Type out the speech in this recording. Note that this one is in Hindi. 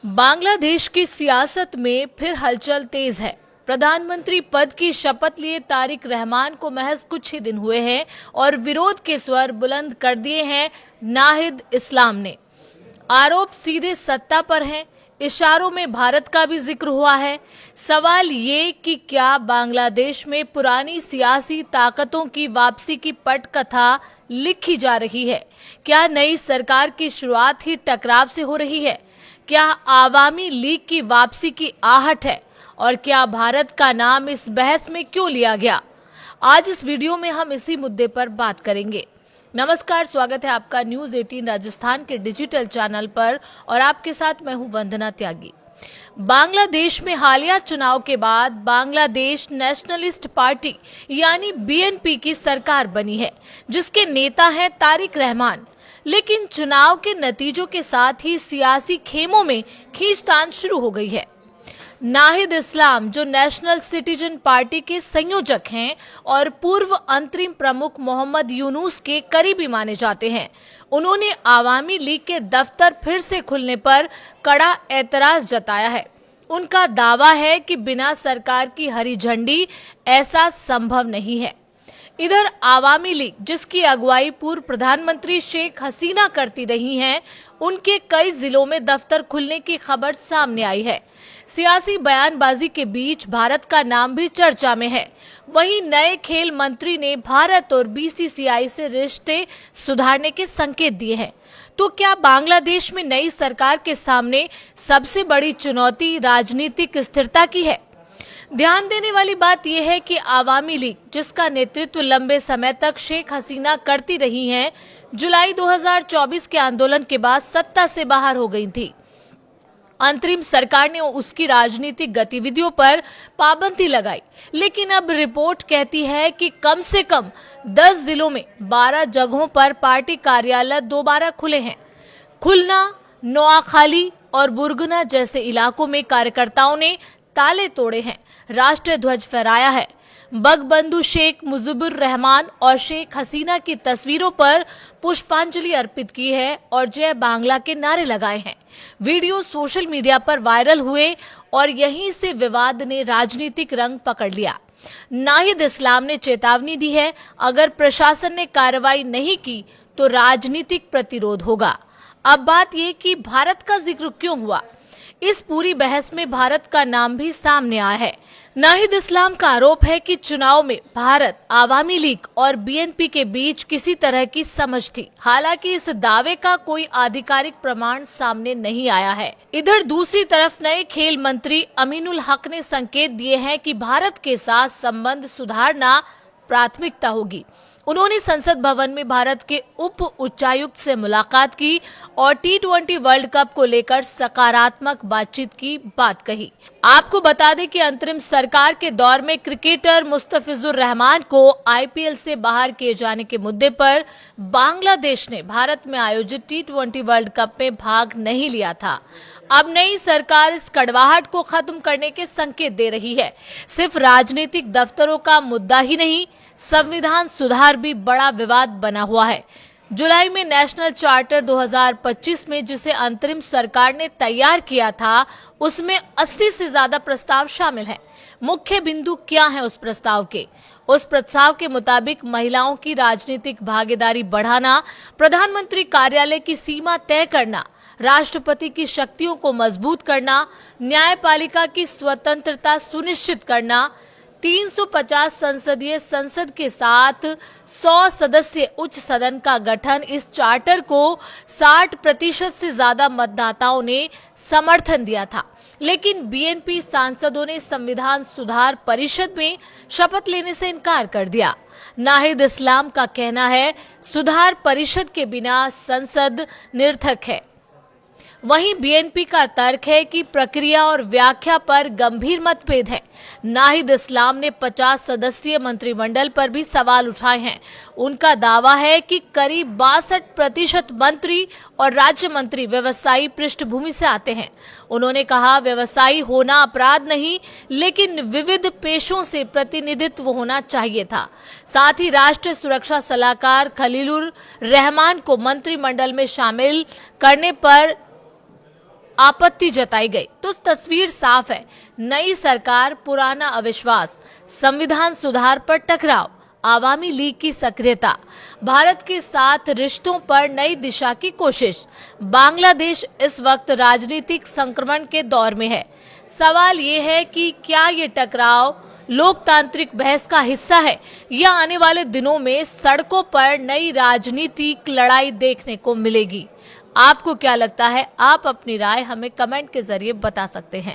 बांग्लादेश की सियासत में फिर हलचल तेज है। प्रधानमंत्री पद की शपथ लिए तारिक रहमान को महज कुछ ही दिन हुए हैं और विरोध के स्वर बुलंद कर दिए हैं नाहिद इस्लाम ने। आरोप सीधे सत्ता पर हैं, इशारों में भारत का भी जिक्र हुआ है। सवाल ये कि क्या बांग्लादेश में पुरानी सियासी ताकतों की वापसी की पटकथा लिखी जा रही है? क्या नई सरकार की शुरुआत ही टकराव से हो रही है? क्या आवामी लीग की वापसी की आहट है? और क्या भारत का नाम इस बहस में क्यों लिया गया? आज इस वीडियो में हम इसी मुद्दे पर बात करेंगे। नमस्कार, स्वागत है आपका न्यूज 18 राजस्थान के डिजिटल चैनल पर और आपके साथ मैं हूं वंदना त्यागी। बांग्लादेश में हालिया चुनाव के बाद बांग्लादेश नेशनलिस्ट पार्टी यानी बीएनपी की सरकार बनी है, जिसके नेता हैं तारिक रहमान। लेकिन चुनाव के नतीजों के साथ ही सियासी खेमों में खींचतान शुरू हो गई है। नाहिद इस्लाम, जो नेशनल सिटीजन पार्टी के संयोजक हैं और पूर्व अंतरिम प्रमुख मोहम्मद यूनुस के करीबी माने जाते हैं, उन्होंने आवामी लीग के दफ्तर फिर से खुलने पर कड़ा एतराज जताया है। उनका दावा है कि बिना सरकार की हरी झंडी ऐसा संभव नहीं है। इधर आवामी लीग, जिसकी अगुवाई पूर्व प्रधानमंत्री शेख हसीना करती रही हैं, उनके कई जिलों में दफ्तर खुलने की खबर सामने आई है। सियासी बयानबाजी के बीच भारत का नाम भी चर्चा में है। वहीं नए खेल मंत्री ने भारत और बीसीसीआई से रिश्ते सुधारने के संकेत दिए हैं। तो क्या बांग्लादेश में नई सरकार के सामने सबसे बड़ी चुनौती राजनीतिक स्थिरता की है? ध्यान देने वाली बात यह है कि आवामी लीग, जिसका नेतृत्व लंबे समय तक शेख हसीना करती रही हैं, जुलाई 2024 के आंदोलन के बाद सत्ता से बाहर हो गई थी। अंतरिम सरकार ने उसकी राजनीतिक गतिविधियों पर पाबंदी लगाई, लेकिन अब रिपोर्ट कहती है कि कम से कम 10 जिलों में 12 जगहों पर पार्टी कार्यालय दोबारा खुले हैं। खुलना, नोआखाली और बुरगुना जैसे इलाकों में कार्यकर्ताओं ने ताले तोड़े हैं, राष्ट्रीय ध्वज फहराया है, बगबंधु शेख मुजीबुर रहमान और शेख हसीना की तस्वीरों पर पुष्पांजलि अर्पित की है और जय बांग्ला के नारे लगाए हैं। वीडियो सोशल मीडिया पर वायरल हुए और यहीं से विवाद ने राजनीतिक रंग पकड़ लिया। नाहिद इस्लाम ने चेतावनी दी है, अगर प्रशासन ने कार्रवाई नहीं की तो राजनीतिक प्रतिरोध होगा। अब बात यह कि भारत का जिक्र क्यों हुआ? इस पूरी बहस में भारत का नाम भी सामने आया है। नाहिद इस्लाम का आरोप है कि चुनाव में भारत, आवामी लीग और बीएनपी के बीच किसी तरह की समझ थी। हालांकि इस दावे का कोई आधिकारिक प्रमाण सामने नहीं आया है। इधर दूसरी तरफ नए खेल मंत्री अमीनुल हक ने संकेत दिए हैं कि भारत के साथ संबंध सुधारना प्राथमिकता होगी। उन्होंने संसद भवन में भारत के उप उच्चायुक्त से मुलाकात की और T20 वर्ल्ड कप को लेकर सकारात्मक बातचीत की बात कही। आपको बता दें कि अंतरिम सरकार के दौर में क्रिकेटर मुस्तफिजुर रहमान को आईपीएल से बाहर किए जाने के मुद्दे पर बांग्लादेश ने भारत में आयोजित T20 वर्ल्ड कप में भाग नहीं लिया था। अब नई सरकार इस कड़वाहट को खत्म करने के संकेत दे रही है। सिर्फ राजनीतिक दफ्तरों का मुद्दा ही नहीं, संविधान सुधार भी बड़ा विवाद बना हुआ है। जुलाई में नेशनल चार्टर 2025 में, जिसे अंतरिम सरकार ने तैयार किया था, उसमें 80 से ज्यादा प्रस्ताव शामिल हैं। मुख्य बिंदु क्या है उस प्रस्ताव के? उस प्रस्ताव के मुताबिक महिलाओं की राजनीतिक भागीदारी बढ़ाना, प्रधानमंत्री कार्यालय की सीमा तय करना, राष्ट्रपति की शक्तियों को मजबूत करना, न्यायपालिका की स्वतंत्रता सुनिश्चित करना, 350 संसदीय संसद के साथ 100 सदस्य उच्च सदन का गठन। इस चार्टर को 60% से ज्यादा मतदाताओं ने समर्थन दिया था, लेकिन बीएनपी सांसदों ने संविधान सुधार परिषद में शपथ लेने से इनकार कर दिया। नाहिद इस्लाम का कहना है, सुधार परिषद के बिना संसद निरर्थक है। वहीं बीएनपी का तर्क है कि प्रक्रिया और व्याख्या पर गंभीर मतभेद है। नाहिद इस्लाम ने 50 सदस्यीय मंत्रिमंडल पर भी सवाल उठाए हैं। उनका दावा है कि करीब 62% मंत्री और राज्य मंत्री व्यवसायी पृष्ठभूमि से आते हैं। उन्होंने कहा, व्यवसायी होना अपराध नहीं, लेकिन विविध पेशों से प्रतिनिधित्व होना चाहिए था। साथ ही राष्ट्रीय सुरक्षा सलाहकार खलीलुर रहमान को मंत्रिमंडल में शामिल करने पर आपत्ति जताई गई। तो तस्वीर साफ है, नई सरकार, पुराना अविश्वास, संविधान सुधार पर टकराव, आवामी लीग की सक्रियता, भारत के साथ रिश्तों पर नई दिशा की कोशिश। बांग्लादेश इस वक्त राजनीतिक संक्रमण के दौर में है। सवाल ये है कि क्या ये टकराव लोकतांत्रिक बहस का हिस्सा है या आने वाले दिनों में सड़कों पर नई राजनीतिक लड़ाई देखने को मिलेगी। आपको क्या लगता है? आप अपनी राय हमें कमेंट के जरिए बता सकते हैं।